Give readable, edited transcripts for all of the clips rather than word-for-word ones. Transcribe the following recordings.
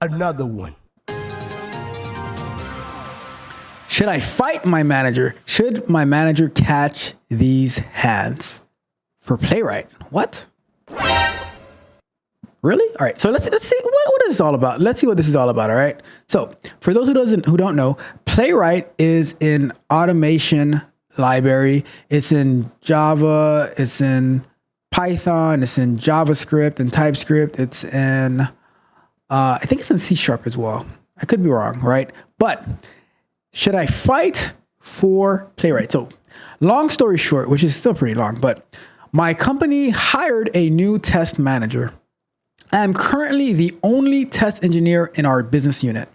Another one. Should I fight my manager? Should my manager catch these hands? For Playwright. What? Really? All right. So let's see what is this all about. Let's see what this is all about. All right. So for those who don't know, Playwright is an automation library. It's in Java. It's in Python. It's in JavaScript and TypeScript. It's in I think it's in C# as well. I could be wrong, right? But should I fight for Playwright? So long story short, which is still pretty long, but my company hired a new test manager. I'm currently the only test engineer in our business unit.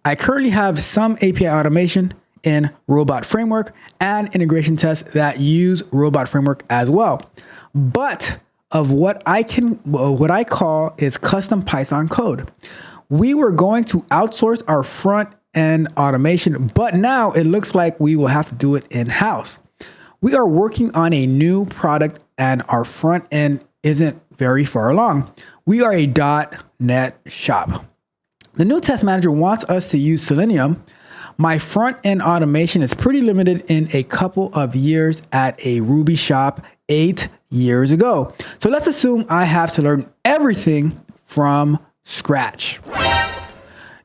I currently have some API automation in Robot Framework and integration tests that use Robot Framework as well. But of what I call is custom Python code. We were going to outsource our front end automation, but now it looks like we will have to do it in-house. We are working on a new product and our front end isn't very far along. We are a .NET shop. The new test manager wants us to use Selenium. My front end automation is pretty limited in a couple of years at a Ruby shop 8 years ago. So let's assume I have to learn everything from scratch.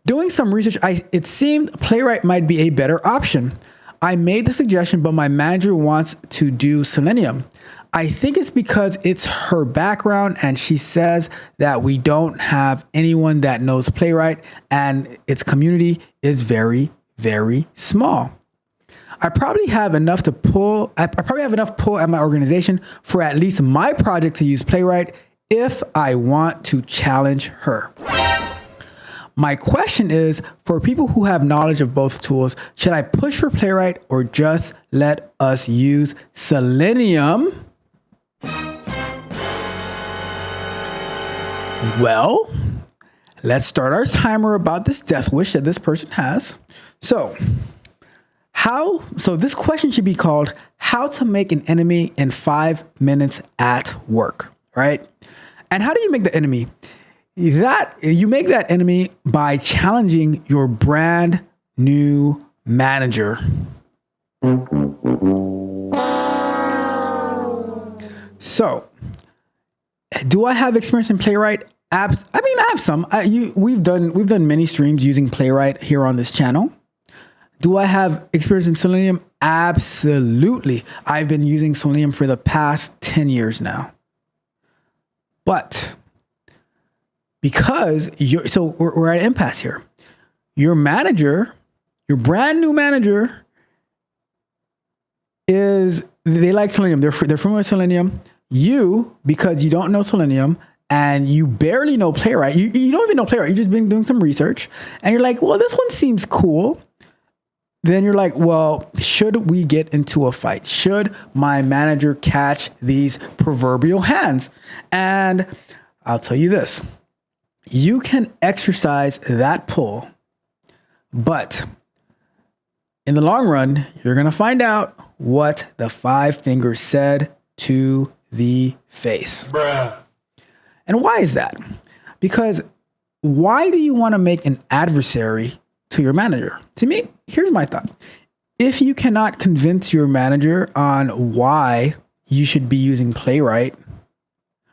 Doing some research, it seemed Playwright might be a better option. I made the suggestion, but my manager wants to do Selenium. I think it's because it's her background and she says that we don't have anyone that knows Playwright and its community is very, very small. I probably have enough pull at my organization for at least my project to use Playwright if I want to challenge her. My question is, for people who have knowledge of both tools, should I push for Playwright or just let us use Selenium? Well, let's start our timer about this death wish that this person has. So this question should be called how to make an enemy in 5 minutes at work, right? And how do you make the enemy? You make that enemy by challenging your brand new manager. So, do I have experience in Playwright? I have some. We've done many streams using Playwright here on this channel. Do I have experience in Selenium? Absolutely. I've been using Selenium for the past 10 years now. But because we're at an impasse here. Your manager, your brand new manager they like Selenium. They're familiar with Selenium. You, because you don't know Selenium and you barely know Playwright, you don't even know Playwright. You've just been doing some research and you're like, well, this one seems cool. Then you're like, well, should we get into a fight? Should my manager catch these proverbial hands? And I'll tell you this, you can exercise that pull, but in the long run, you're going to find out what the 5 fingers said to the face. Bruh. And why is that? Because why do you want to make an adversary to your manager? To me, here's my thought. If you cannot convince your manager on why you should be using Playwright,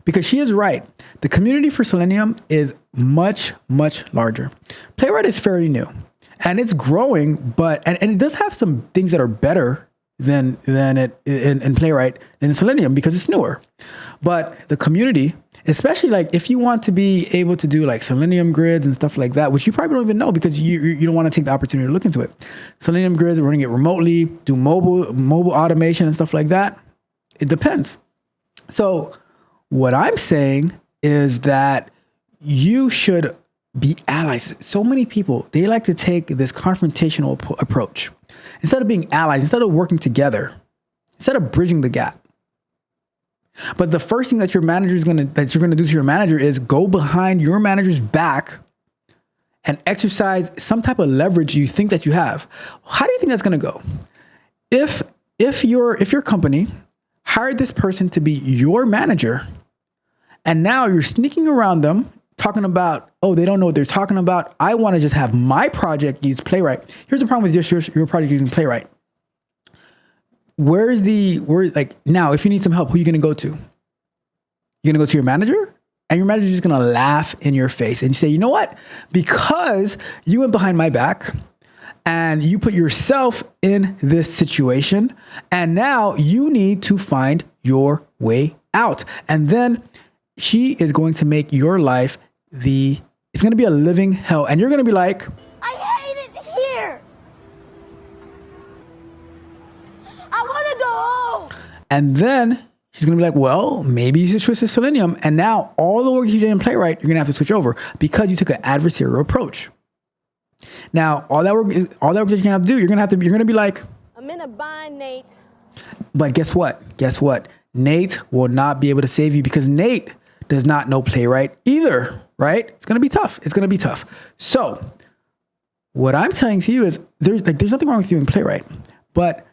because she is right, the community for Selenium is much, much larger. Playwright is fairly new and it's growing, but it does have some things that are better than it in Playwright than in Selenium because it's newer. But the community, especially like if you want to be able to do like Selenium grids and stuff like that, which you probably don't even know because you don't want to take the opportunity to look into it. Selenium grids, running it remotely, do mobile automation and stuff like that. It depends. So what I'm saying is that you should be allies. So many people, they like to take this confrontational approach. Instead of being allies, instead of working together, instead of bridging the gap. But the first thing that you're gonna do to your manager is go behind your manager's back and exercise some type of leverage you think that you have. How do you think that's gonna go? If your company hired this person to be your manager, and now you're sneaking around them, talking about, oh, they don't know what they're talking about. I want to just have my project use Playwright. Here's the problem with just your project using Playwright. Where like now, if you need some help, who are you going to go to? You're going to go to your manager? And your manager is just going to laugh in your face and say, you know what? Because you went behind my back and you put yourself in this situation, and now you need to find your way out. And then she is going to make your life it's going to be a living hell. And you're going to be like, I hate it here. I want to go home. And then she's going to be like, well, maybe you should switch to Selenium. And now all the work you did in Playwright, you're going to have to switch over because you took an adversarial approach. Now, all that work that you're going to have to do, you're going to be like, I'm in a bind, Nate. But guess what? Nate will not be able to save you because Nate does not know Playwright either, right? It's going to be tough. So what I'm saying to you is there's nothing wrong with you in Playwright, but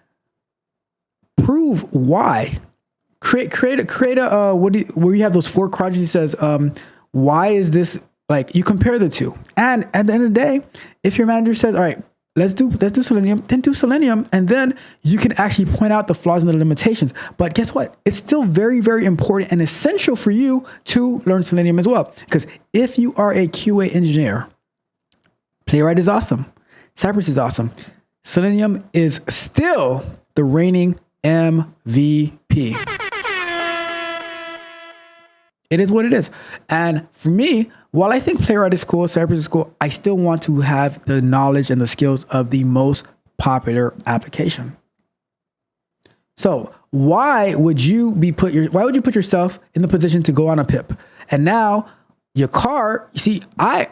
prove why. Create a where you have those 4 quadrants. He says, why is this, like, you compare the two. And at the end of the day, if your manager says, all right, let's do Selenium, then do Selenium. And then you can actually point out the flaws and the limitations. But guess what? It's still very, very important and essential for you to learn Selenium as well. Because if you are a QA engineer, Playwright is awesome. Cypress is awesome. Selenium is still the reigning MVP. It is what it is. And for me, while I think Playwright is cool, Cypress is cool, I still want to have the knowledge and the skills of the most popular application. So why would you put yourself in the position to go on a PIP? And now your car, you see, I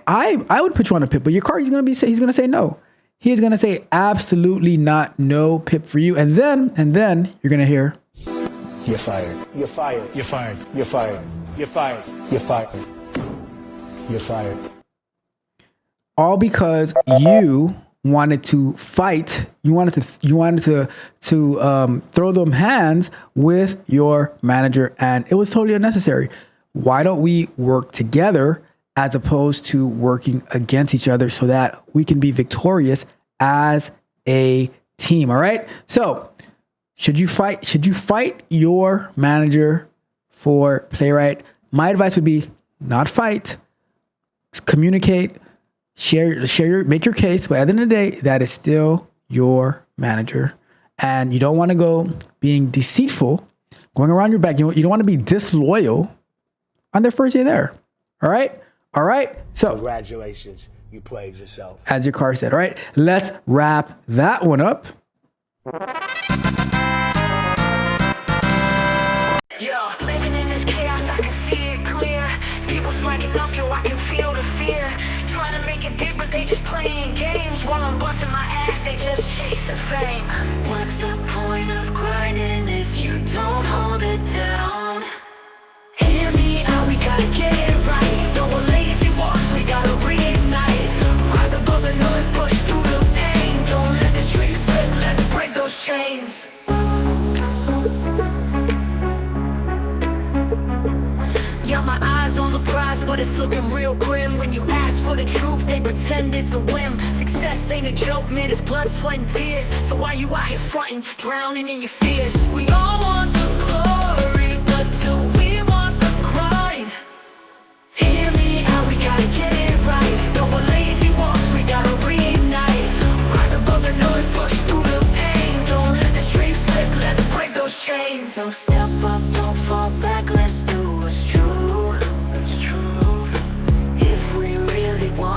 would put you on a PIP, but your car, he's going to say no. He's going to say absolutely not, no PIP for you. And then you're going to hear, you're fired. You're fired. You're fired. You're fired. You're fired. You're fired. You're fired. All because you wanted to fight. You wanted to throw them hands with your manager, and it was totally unnecessary. Why don't we work together as opposed to working against each other so that we can be victorious as a team? All right. So should you fight your manager for Playwright? My advice would be not fight, communicate, make your case. But at the end of the day, that is still your manager. And you don't want to go being deceitful, going around your back. You don't want to be disloyal on their first day there. All right. All right. So congratulations. You played yourself. As your car said. All right. Let's wrap that one up. Living in this chaos, I can see it clear. People slacking off, I can feel the fear. Trying to make it big, but they just playing games. While I'm busting my ass, they just chasing fame. What's the point of grinding if you don't hold it down? Hear me out, we gotta get it right. No more lazy walks, we gotta reignite. Rise above the noise, push through the pain. Don't let this dream slip, let's break those chains. Got my eyes on the prize, but it's looking real grim. When you ask for the truth, they pretend it's a whim. Success ain't a joke, man, it's blood, sweat, and tears. So why you out here fronting, drowning in your fears? We all want the glory, but do we want the grind? Hear me out, we gotta get it right. No more lazy walks, we gotta reignite. Rise above the noise, push through the pain. Don't let this dream slip, let's break those chains. So step up, don't fall back, let's do what's true.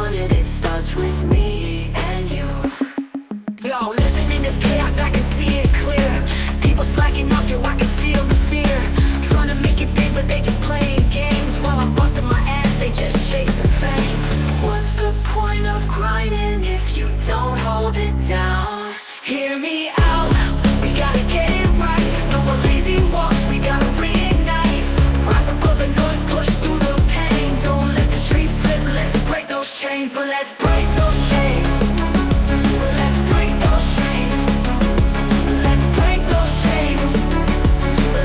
It starts with me and you. Yo, living in this chaos, I can see it clear. People slacking off, I can feel the fear. Trying to make it big, but they just playing games. While I'm busting my ass, they just chasing fame. What's the point of grinding if you don't hold it down? Hear me out, we gotta get it right. No more lazy walks, we gotta reignite. Rise above the noise, push through the pain. Don't let the dream slip, let's break those chains. But let's break those chains. Let's break those chains. Let's break those chains.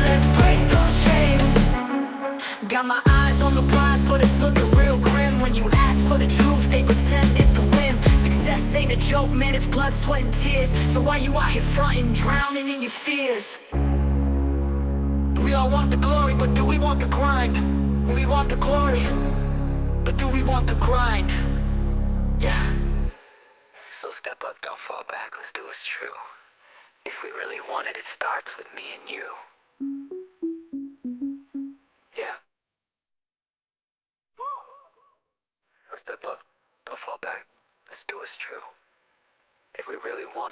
Let's break those chains. Got my eyes on the prize, but it's looking real grim. when you ask for the truth, they pretend it's a whim. Success ain't a joke, man, it's blood, sweat, and tears. So why you out here fronting, drowning in your fears? We all want the glory, but do we want the grind? We want the glory, but do we want the grind? Yeah. So step up, don't fall back, let's do what's true. If we really want it, it starts with me and you. Yeah. So step up, don't fall back, let's do what's true. If we really want